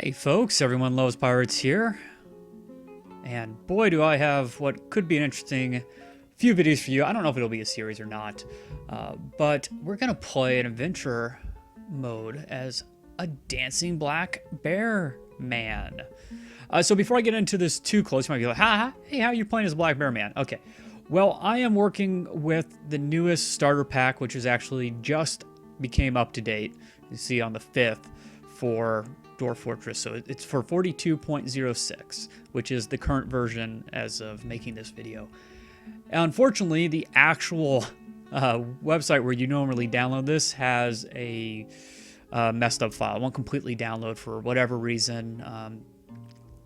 Hey folks, Everyone Loves Pirates here. And boy do I have what could be an interesting few videos for you. I don't know if it'll be a series or not, but we're going to play an adventure mode as a dancing black bear man. So before I get into this too close, you might be like, hey, how are you playing as a black bear man? Okay, well, I am working with the newest starter pack, which is actually just became up to date. You see on the 5th for Dwarf Fortress, so it's for 42.06, which is the current version as of making this video. Unfortunately, the actual website where you normally download this has a messed up file. It won't completely download for whatever reason.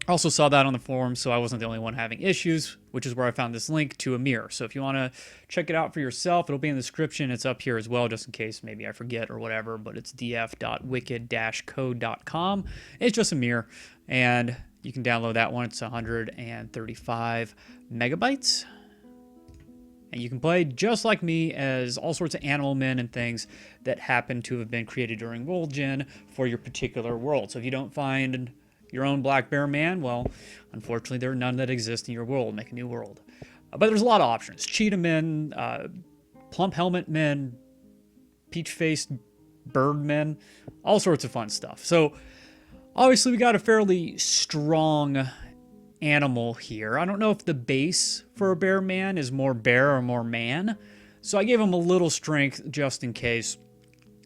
Also saw that on the forum, so I wasn't the only one having issues, which is where I found this link to a mirror. So if you want to check it out for yourself, it'll be in the description. It's up here as well, just in case maybe I forget or whatever, but it's df.wicked-code.com. It's just a mirror, and you can download that one. It's 135 megabytes. And you can play just like me as all sorts of animal men and things that happen to have been created during World Gen for your particular world. So if you don't find your own black bear man, well, unfortunately, there are none that exist in your world. Make a new world. But there's a lot of options. Cheetah men, plump helmet men, peach-faced bird men, all sorts of fun stuff. So obviously, we got a fairly strong animal here. I don't know if the base for a bear man is more bear or more man. So I gave him a little strength just in case.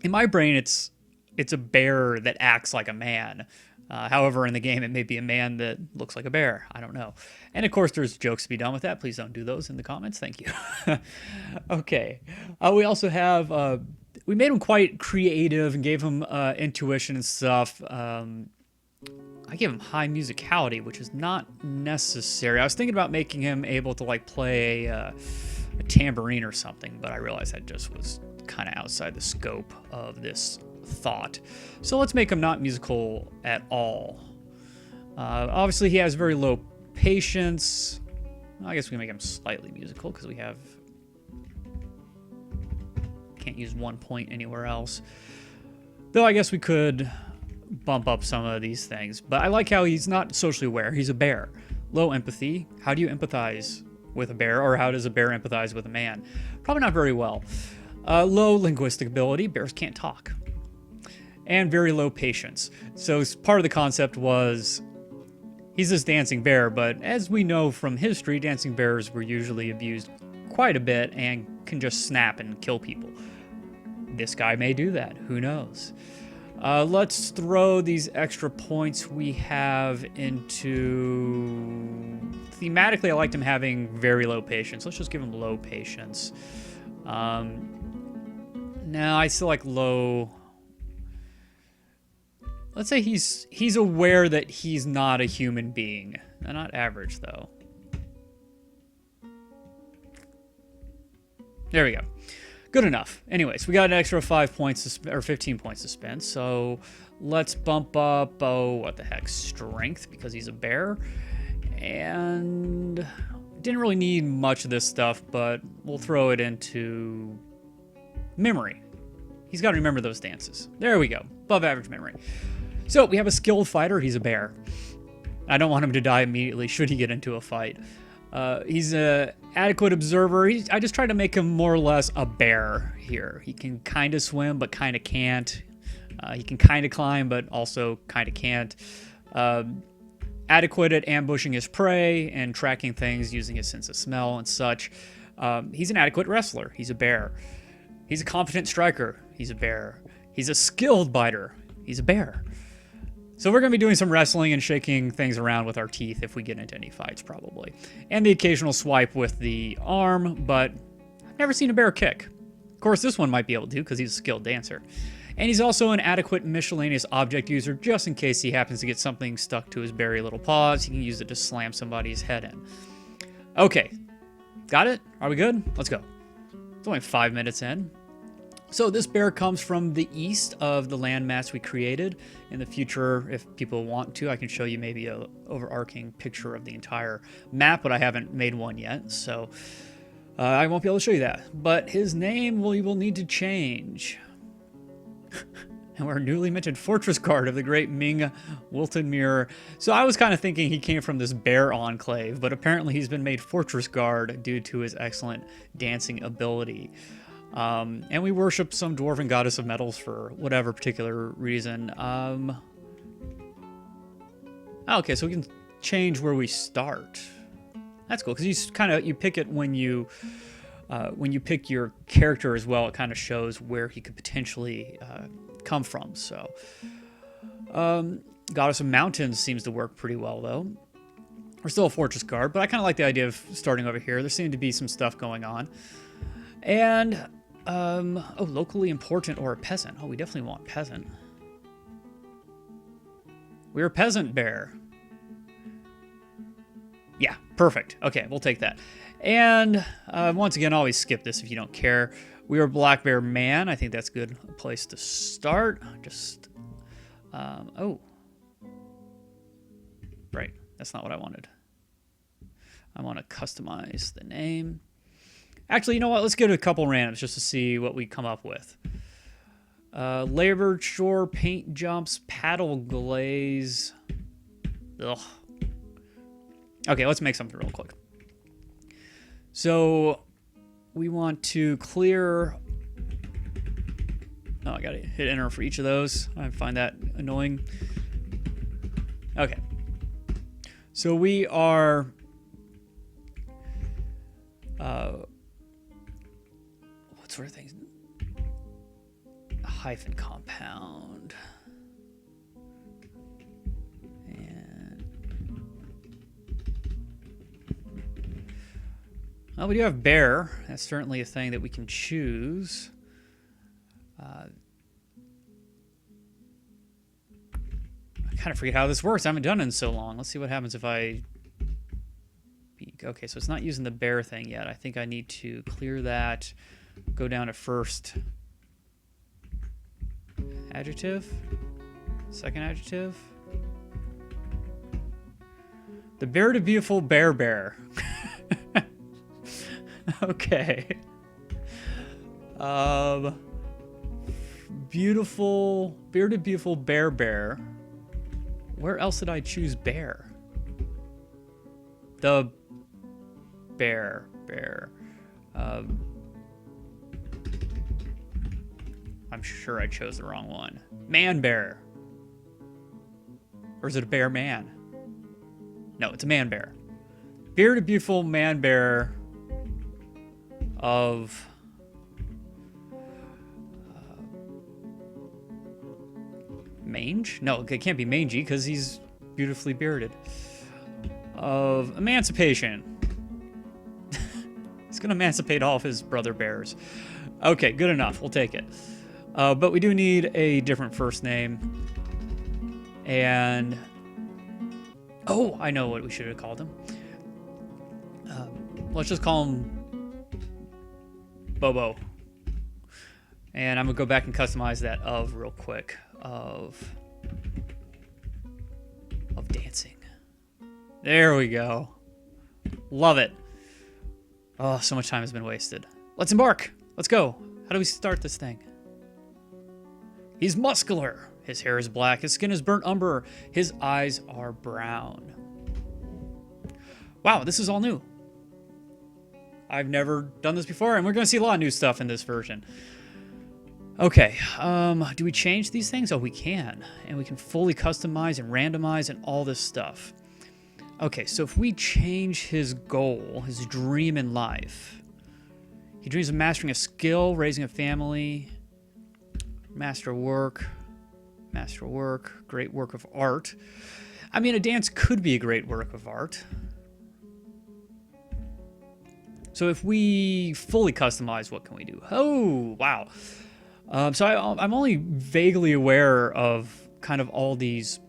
In my brain, it's a bear that acts like a man. However, in the game, it may be a man that looks like a bear. I don't know. And of course, there's jokes to be done with that. Please don't do those in the comments. Thank you. Okay. We also have, we made him quite creative and gave him intuition and stuff. I gave him high musicality, which is not necessary. I was thinking about making him able to like play a tambourine or something, but I realized that just was kind of outside the scope of this thought. So let's make him not musical at all. Obviously, he has very low patience. I guess we can make him slightly musical because we have can't use 1 point anywhere else. Though I guess we could bump up some of these things. But I like how he's not socially aware. He's a bear. Low empathy. How do you empathize with a bear, or how does a bear empathize with a man? Probably not very well. Low linguistic ability. Bears can't talk. And very low patience. So part of the concept was he's this dancing bear, but as we know from history, dancing bears were usually abused quite a bit and can just snap and kill people. This guy may do that. Who knows? Let's throw these extra points we have into... Thematically, I liked him having very low patience. Let's just give him low patience. No, I still like low... Let's say he's aware that he's not a human being. Not average, though. There we go. Good enough. Anyways, we got an extra 5 points or 15 points to spend. So let's bump up, what the heck, strength, because he's a bear. And didn't really need much of this stuff, but we'll throw it into memory. He's got to remember those dances. There we go. Above average memory. So we have a skilled fighter. He's a bear. I don't want him to die immediately should he get into a fight. He's an adequate observer. I just tried to make him more or less a bear here. He can kind of swim, but kind of can't. He can kind of climb, but also kind of can't. Adequate at ambushing his prey and tracking things using his sense of smell and such. He's an adequate wrestler. He's a bear. He's a competent striker. He's a bear. He's a skilled biter. He's a bear. So we're going to be doing some wrestling and shaking things around with our teeth if we get into any fights, probably. And the occasional swipe with the arm, but I've never seen a bear kick. Of course, this one might be able to because he's a skilled dancer. And he's also an adequate miscellaneous object user, just in case he happens to get something stuck to his berry little paws. He can use it to slam somebody's head in. Okay. Got it? Are we good? Let's go. It's only 5 minutes in. So this bear comes from the east of the landmass we created. In the future, if people want to, I can show you maybe a overarching picture of the entire map, but I haven't made one yet, so I won't be able to show you that. But his name we will need to change. And we're a newly minted fortress guard of the great Ming Wilton Mirror. So I was kind of thinking he came from this bear enclave, but apparently he's been made fortress guard due to his excellent dancing ability. And we worship some dwarven goddess of metals for whatever particular reason. Okay, so we can change where we start. That's cool, because you pick it when you pick your character as well. It kind of shows where he could potentially come from. So, Goddess of Mountains seems to work pretty well, though. We're still a fortress guard, but I kind of like the idea of starting over here. There seemed to be some stuff going on. And, oh, locally important or a peasant. Oh, we definitely want peasant. We're a peasant bear. Yeah, perfect. Okay, we'll take that. And once again, always skip this if you don't care. We are Black Bear Man. I think that's a good place to start. Just, oh. Right, that's not what I wanted. I want to customize the name. Actually, you know what? Let's give it a couple randoms just to see what we come up with. Labor, shore, paint jumps, paddle glaze. Ugh. Okay, let's make something real quick. So we want to clear. Oh, I gotta hit enter for each of those. I find that annoying. Okay. So we are. What sort of things? A hyphen compound. Well, we do have bear. That's certainly a thing that we can choose. I kind of forget how this works. I haven't done it in so long. Let's see what happens if I... Okay, so it's not using the bear thing yet. I think I need to clear that. Go down to first adjective. Second adjective. The bear to beautiful bear. Okay. Beautiful, bearded, beautiful bear. Where else did I choose bear? The bear. I'm sure I chose the wrong one. Man bear. Or is it a bear man? No, it's a man bear. Bearded, beautiful man bear of mange? No, it can't be mangy because he's beautifully bearded. Of emancipation. He's going to emancipate all of his brother bears. Okay, good enough. We'll take it. But we do need a different first name. And... oh, I know what we should have called him. Let's just call him Bobo. And I'm going to go back and customize that of real quick. Of dancing. There we go. Love it. Oh, so much time has been wasted. Let's embark. Let's go. How do we start this thing? He's muscular. His hair is black. His skin is burnt umber. His eyes are brown. Wow, this is all new. I've never done this before, and we're going to see a lot of new stuff in this version. Okay, do we change these things? Oh, we can. And we can fully customize and randomize and all this stuff. Okay, so if we change his goal, his dream in life. He dreams of mastering a skill, raising a family, master work, great work of art. I mean, a dance could be a great work of art. So if we fully customize, what can we do? Oh, wow. So I'm only vaguely aware of kind of all these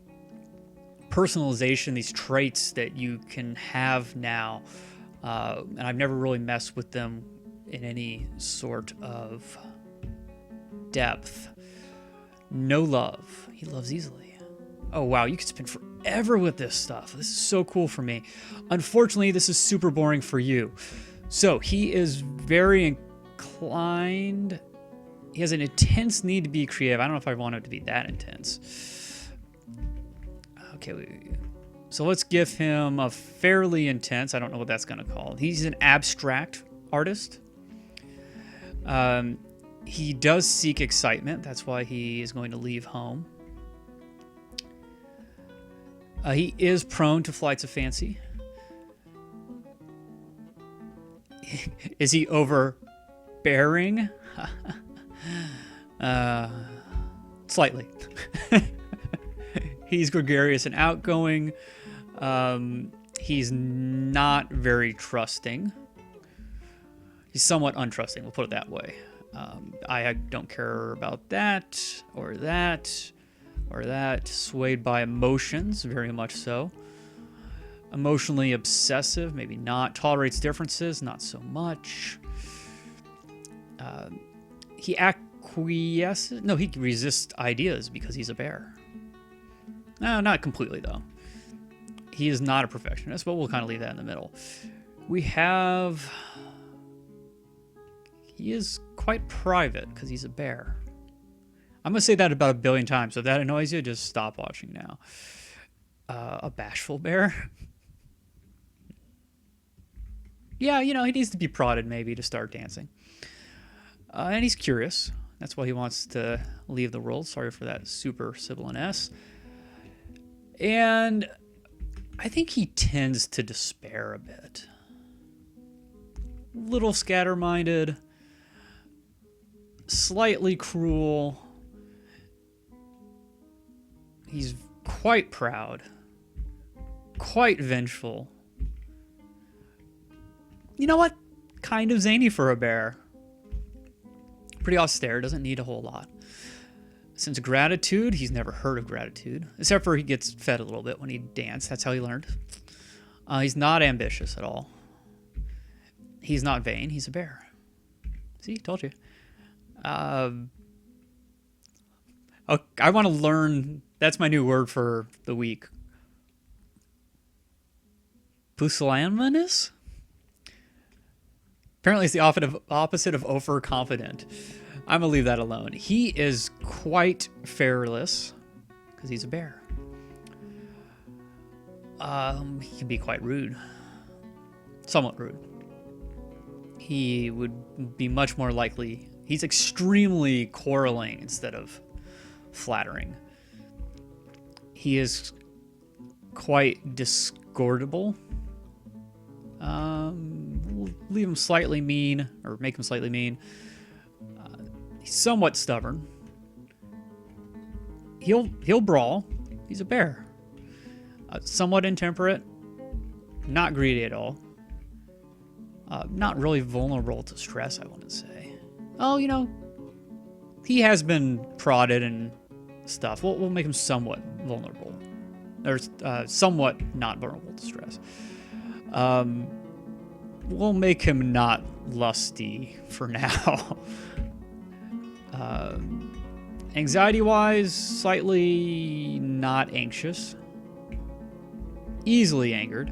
personalization, these traits that you can have now. And I've never really messed with them in any sort of depth. No love. He loves easily. Oh, wow. You could spend forever with this stuff. This is so cool for me. Unfortunately, this is super boring for you. So he is very inclined. He has an intense need to be creative. I don't know if I want it to be that intense. Okay, so let's give him a fairly intense. I don't know what that's going to call. He's an abstract artist. He does seek excitement. That's why he is going to leave home. He is prone to flights of fancy. Is he overbearing? Slightly. He's gregarious and outgoing. He's not very trusting. He's somewhat untrusting, we'll put it that way. I don't care about that or that or that. Swayed by emotions, very much so. Emotionally obsessive, maybe not. Tolerates differences, not so much. He acquiesces. No, he resists ideas because he's a bear. No, not completely, though. He is not a perfectionist, but we'll kind of leave that in the middle. We have... He is quite private because he's a bear. I'm going to say that about 1 billion times. So if that annoys you, just stop watching now. A bashful bear? Yeah, you know, he needs to be prodded maybe to start dancing. And he's curious. That's why he wants to leave the world. Sorry for that super sibilant S. And I think he tends to despair a bit. Little scatter-minded. Slightly cruel. He's quite proud. Quite vengeful. You know what? Kind of zany for a bear. Pretty austere, doesn't need a whole lot. Since gratitude, he's never heard of gratitude. Except for he gets fed a little bit when he danced. That's how he learned. He's not ambitious at all. He's not vain. He's a bear. See, told you. I want to learn... That's my new word for the week. Pusillanimous? Apparently it's the opposite of overconfident. I'm going to leave that alone. He is quite fearless because he's a bear. He can be quite rude. Somewhat rude. He would be much more likely... He's extremely quarreling instead of flattering. He is quite discordable. We'll leave him slightly mean, or make him slightly mean. He's somewhat stubborn. He'll brawl. He's a bear. Somewhat intemperate. Not greedy at all. Not really vulnerable to stress, I wouldn't say. Oh, you know, he has been prodded and stuff. We'll make him somewhat vulnerable. Or somewhat not vulnerable to stress. We'll make him not lusty for now. Anxiety-wise, slightly not anxious. Easily angered.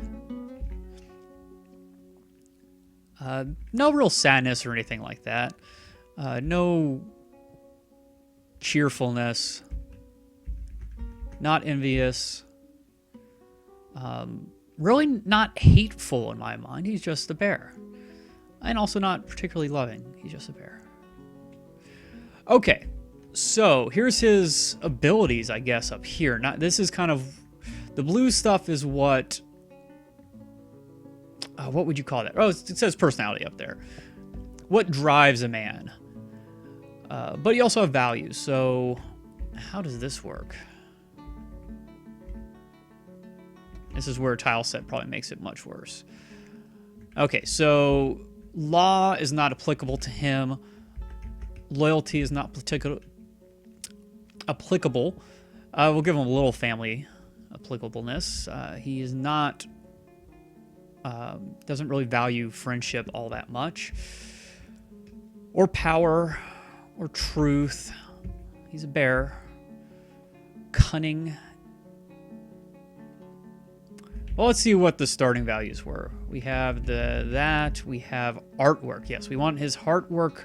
No real sadness or anything like that. No cheerfulness. Not envious. Really not hateful in my mind. He's just a bear. And also not particularly loving. He's just a bear. Okay. So here's his abilities, I guess, up here. This is kind of... The blue stuff is what would you call that? Oh, it says personality up there. What drives a man? But you also have values. So how does this work? This is where a tile set probably makes it much worse. Okay, so law is not applicable to him. Loyalty is not applicable. We'll give him a little family applicableness. He is not... doesn't really value friendship all that much. Or power. Or truth. He's a bear. Cunning. Well, let's see what the starting values were. We have that. We have artwork. Yes, we want his artwork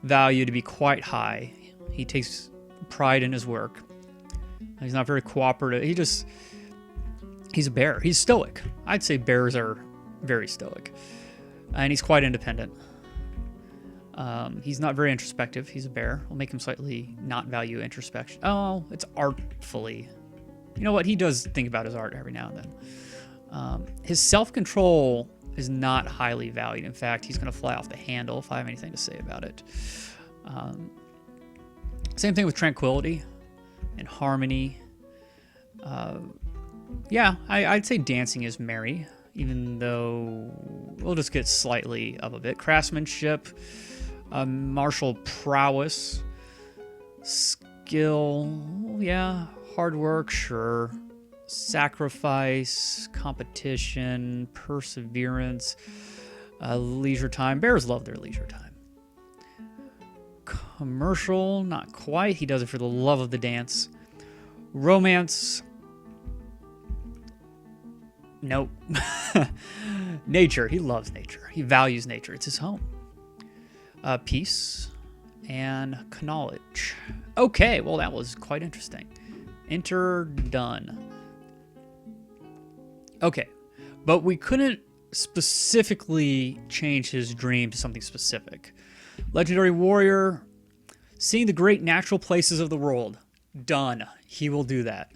value to be quite high. He takes pride in his work. He's not very cooperative. He's a bear. He's stoic. I'd say bears are very stoic. And he's quite independent. He's not very introspective. He's a bear. We'll make him slightly not value introspection. Oh, it's artfully. You know what? He does think about his art every now and then. His self-control is not highly valued. In fact, he's going to fly off the handle if I have anything to say about it. Same thing with tranquility and harmony. Yeah, I'd say dancing is merry, even though we'll just get slightly up a bit. Craftsmanship, martial prowess, skill, yeah, hard work, sure. Sacrifice, competition, perseverance, leisure time. Bears love their leisure time. Commercial, not quite. He does it for the love of the dance. Romance, nope. Nature, he loves nature. He values nature. It's his home. Peace and knowledge. Okay, well, that was quite interesting. Enter done. Okay, but we couldn't specifically change his dream to something specific. Legendary warrior, seeing the great natural places of the world. Done. He will do that.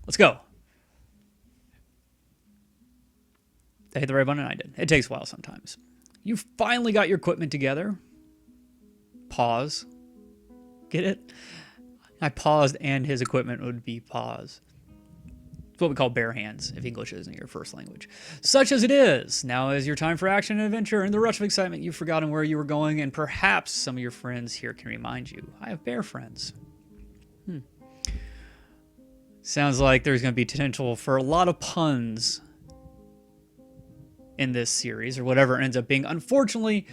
Let's go. I hit the right button? I did. It takes a while sometimes. You finally got your equipment together. Pause. Get it? I paused and his equipment would be pause. It's what we call bare hands if English isn't your first language. Such as it is, now is your time for action and adventure. In the rush of excitement, you've forgotten where you were going, and perhaps some of your friends here can remind you. I have bear friends. Sounds like there's going to be potential for a lot of puns in this series, or whatever it ends up being. Unfortunately,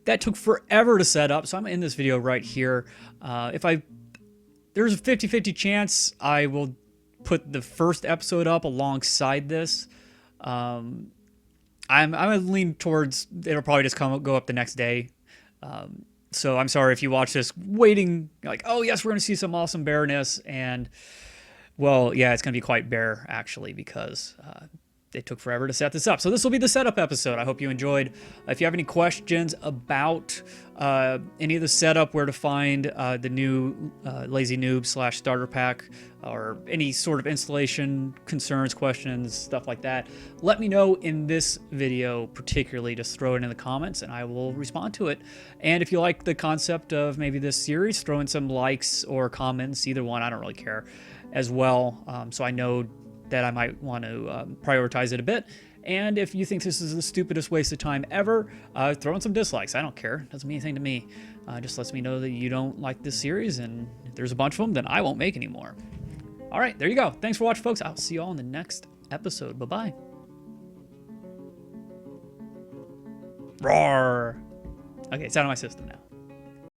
that took forever to set up, so I'm in this video right here. There's a 50-50 chance I will put the first episode up alongside this. I'm gonna lean towards it'll probably just go up the next day. So I'm sorry if you watch this waiting like, oh yes, we're gonna see some awesome bearness, and well, yeah, it's gonna be quite bare actually, because it took forever to set this up. So this will be the setup episode. I hope you enjoyed. If you have any questions about any of the setup, where to find the new Lazy Noob / starter pack, or any sort of installation concerns, questions, stuff like that, let me know in this video particularly. Just throw it in the comments and I will respond to it. And if you like the concept of maybe this series, throw in some likes or comments, either one, I don't really care, as well, so I know that I might want to prioritize it a bit. And if you think this is the stupidest waste of time ever, throw in some dislikes. I don't care. Doesn't mean anything to me. Just lets me know that you don't like this series, and if there's a bunch of them, then I won't make any more. All right, there you go. Thanks for watching, folks. I'll see you all in the next episode. Bye-bye. Roar. Okay, it's out of my system now.